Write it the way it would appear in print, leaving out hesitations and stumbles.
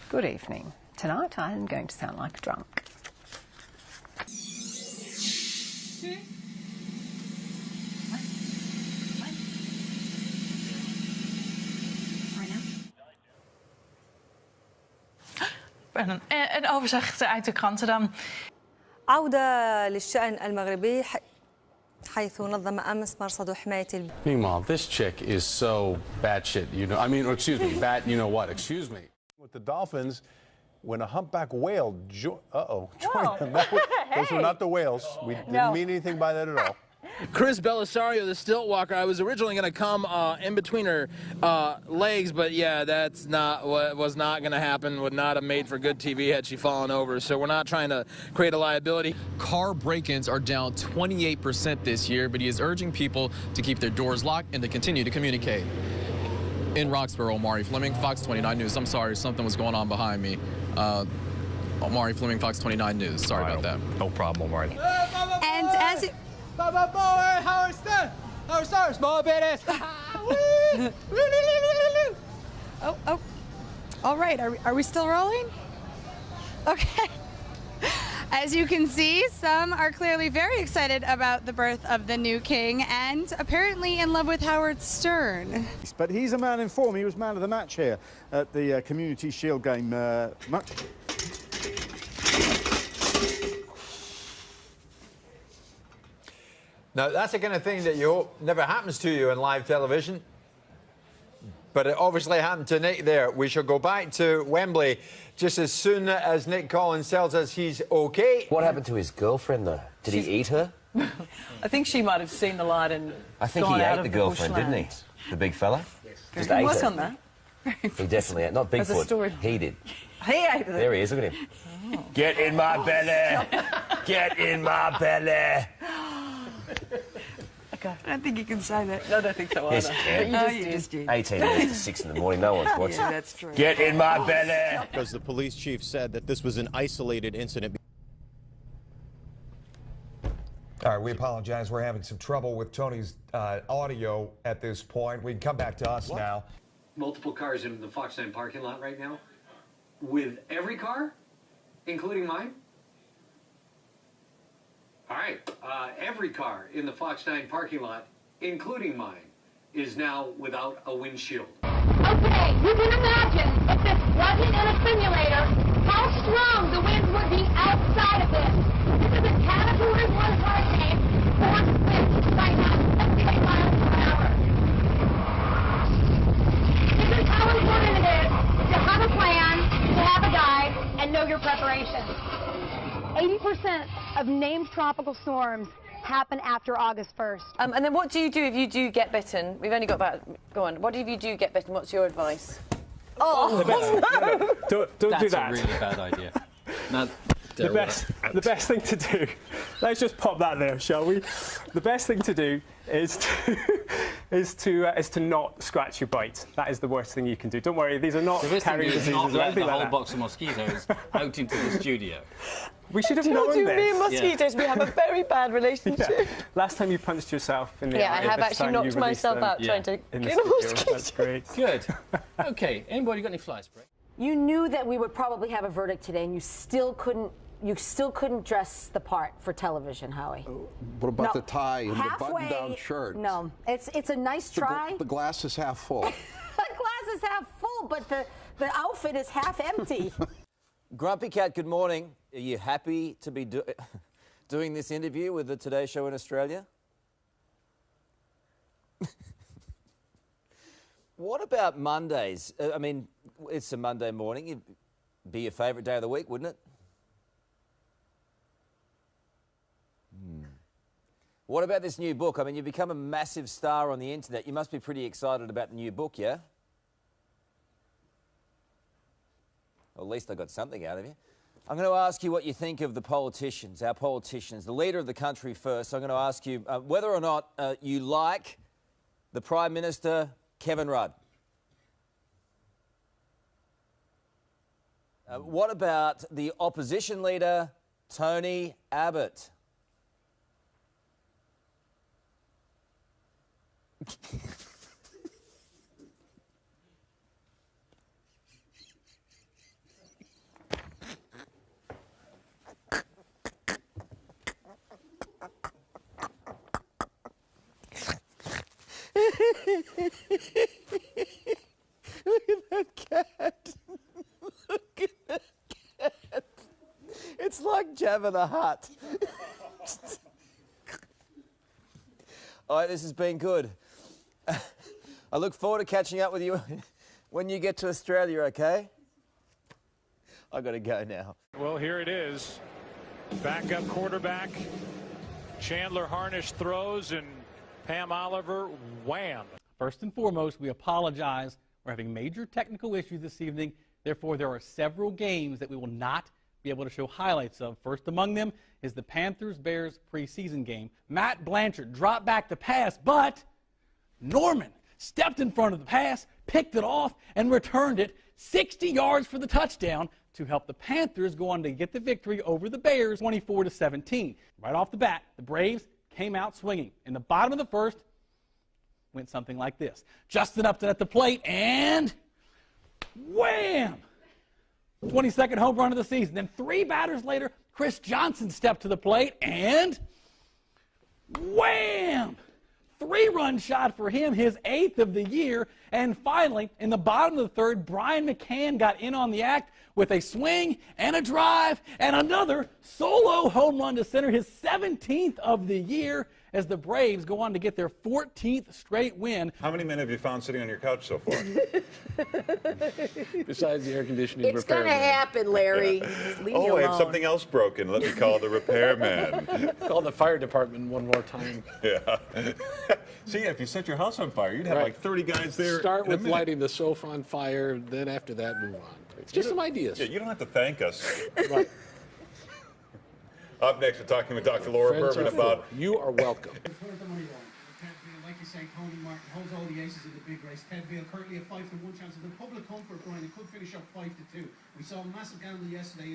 Good evening. Tonight I am going to sound like a drunk. Een overzicht uit de kranten dan. عودة للشأن المغربي حيث نظم أمس مرصد حماية Meanwhile, this chick is so batshit, you know. I mean, or excuse me, bat, you know what? Excuse me. With the Dolphins, when a humpback whale joined them. Those were not the whales. We didn't mean anything by that at all. Chris Belisario, the stilt walker, I was originally going to come in between her legs, but yeah, that's not what was not going to happen. Would not have made for good TV had she fallen over. So we're not trying to create a liability. Car break-ins are down 28% this year, but he is urging people to keep their doors locked and to continue to communicate. In Roxborough, Omari Fleming, Fox 29 News. I'm sorry, something was going on behind me. Omari Fleming, Fox 29 News. Sorry about that. No problem, Omari. And as it... Howard Stern, small business. Oh. All right, are we still rolling? Okay. As you can see, some are clearly very excited about the birth of the new king and apparently in love with Howard Stern. But he's a man in form. He was man of the match here at the Community Shield game. Now, that's the kind of thing that you hope never happens to you in live television. But it obviously happened to Nick there. We shall go back to Wembley just as soon as Nick Collins tells us he's OK. What happened to his girlfriend, though? Did he eat her? I think she might have seen the light and I think he ate the girlfriend, didn't he? The big fella? Just ate work her. on that. He definitely ate. Not There's a Bigfoot. story. He did. He ate it. There he is. Look at him. Oh. Get in my belly. Get in my belly. Okay. I don't think you can say that. No, I don't think so either. Yes, you can. But you just did. 18 minutes to 6 in the morning. No one's watching. Yeah, that's true. Get in my belly. Because the police chief said that this was an isolated incident. All right, we apologize. We're having some trouble with Tony's audio at this point. We can come back to us now. Multiple cars in the Fox 9 parking lot right now. With every car, including mine? All right, every car in the Fox 9 parking lot, including mine, is now without a windshield. Okay, you can imagine if this wasn't in a simulator, how strong the winds would be outside of this. This is a Category 1 hurricane, force winds right now, 78 miles per hour. This is how important it is to have a plan, to have a guide, and know your preparations. 80% of named tropical storms happen after August 1st. And then what do you do if you do get bitten? We've only got about... Go on. What if you do get bitten? What's your advice? Oh, no. Don't do that. That's a really bad idea. The best thing to do, let's just pop that there, shall we? The best thing to do is to not scratch your bite. That is the worst thing you can do. Don't worry, these are not carrier diseases not or let anything the like whole that. box of mosquitoes out into the studio. We should have known this. Me and mosquitoes, we have a very bad relationship. Yeah. Last time you punched yourself in the eye. I have actually knocked myself out trying to in the kill a studio. mosquito. That's great. Good. Okay, anybody got any fly spray? You knew that we would probably have a verdict today, and you still couldn't dress the part for television, Howie. What about the tie and the button-down shirt? No, it's a nice try. The glass is half full. The glass is half full, but the outfit is half empty. Grumpy Cat, good morning. Are you happy to be doing this interview with the Today Show in Australia? What about Mondays? I mean, it's a Monday morning. It'd be your favourite day of the week, wouldn't it? What about this new book? I mean, you've become a massive star on the internet. You must be pretty excited about the new book, yeah? Well, at least I got something out of you. I'm going to ask you what you think of the politicians, our politicians, the leader of the country first. I'm going to ask you whether or not you like the Prime Minister, Kevin Rudd. What about the opposition leader, Tony Abbott? Look at that cat. Look at that cat. It's like Jabba the Hutt. All right, this has been good. I look forward to catching up with you when you get to Australia, okay? I got to go now. Well, here it is. Backup quarterback. Chandler Harnish throws, and Pam Oliver, wham. First and foremost, we apologize. We're having major technical issues this evening. Therefore, there are several games that we will not be able to show highlights of. First among them is the Panthers-Bears preseason game. Matt Blanchard dropped back the pass, but Norman stepped in front of the pass, picked it off, and returned it 60 yards for the touchdown to help the Panthers go on to get the victory over the Bears 24-17. Right off the bat, the Braves came out swinging. In the bottom of the first, went something like this. Justin Upton at the plate, and wham! 22nd home run of the season. Then 3 batters later, Chris Johnson stepped to the plate, and wham! 3-run shot for him, his 8th of the year. And finally, in the bottom of the third, Brian McCann got in on the act with a swing and a drive and another solo home run to center, his 17th of the year, as the Braves go on to get their 14th straight win. How many men have you found sitting on your couch so far? Besides the air conditioning It's going to happen, Larry. Just leave me Oh, I have alone. something else broken. Let me call the repairman. Call the fire department one more time. Yeah. See, if you set your house on fire, you'd have Right. like 30 guys there. Start in a with minute. lighting the sofa on fire, then after that, move on. It's just some ideas. Yeah, you don't have to thank us. Right. Up next, we're talking with Dr. Laura Friends Berman are full. about... You are welcome. Like you say, Tony Martin holds all the aces in the big race. Ted Vale currently a 5-1 chance of the public comfort, Brian. It could finish up 5-2. We saw a massive gamble yesterday.